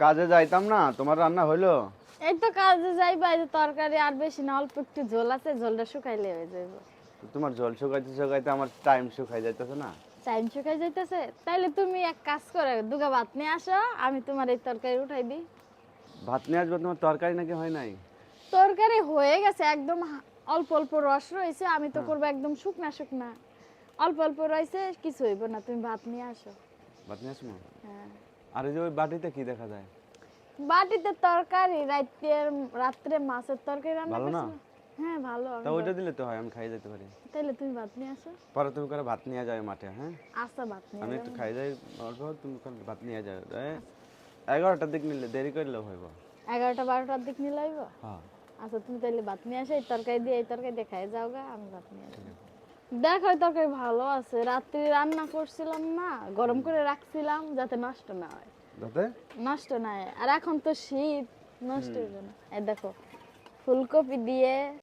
কাজে যাইতাম না, তোমার রান্না হইলো? এই তো কাজে যাইবা, এই যে তরকারি আর বেশি না, অল্প একটু ঝোল আছে, ঝোলটা শুকাইলে হয়ে যাবে। তোমার জল শুকাইতে শুকাইতে আমার টাইম শুকাই যাইতেছে না। টাইম শুকাই যাইতেছে, তাইলে তুমি এক কাজ করে দুগা ভাত নিয়ে আসো, আমি তোমার এই তরকারি উঠাই দিই। ভাত নিয়ে আসবো, তোমার তরকারি নাকি হয় নাই? তরকারি হয়ে গেছে, একদম অল্প অল্প রস রয়েছে, আমি তো হ্যাঁ। করবো একদম শুকনা শুকনা। অল্প অল্প রয়েছে, কিছু হইব না, তুমি ভাত নিয়ে আসো। ভাত নিয়ে আসবো? হ্যাঁ। আর এই যে ওই বাটিতে কি দেখা যায়? বাটিতে তরকারি, রাত্রে মাছের তরকারি রান্না ভালো না? করছিলাম। হ্যাঁ ভালো। তা ওইটা দিলে তো হয়, আমি খাই যেতে পারি। তাইলে তুমি ভাত নিয়ে আসো। পরে তুমি করে ভাত নিয়ে যাও মাঠে, হ্যাঁ? আচ্ছা, ভাত নিয়ে আমি একটু যাবো। খাই যাই, অল্প তুমি করে ভাত নিয়ে যাও। 11টার দিক নিলে দেরি করলেও হইব। 11টা 12টার দিক নিয়ে লাইব। হ্যাঁ। আচ্ছা, তুমি তাইলে ভাত নিয়ে আসো, এই তরকারি দিয়ে এই তরকারি দেখাই যাও গা, আমি ভাত নিয়ে আসবো। দেখো এই তরকারি ভালো আছে, রাত্রি রান্না করছিলাম না, গরম করে রাখছিলাম যাতে নষ্ট না হয়। যাতে নষ্ট না হয়, আর এখন তো শীত, নষ্ট হইবে না। এই দেখো ফুলকপি দিয়ে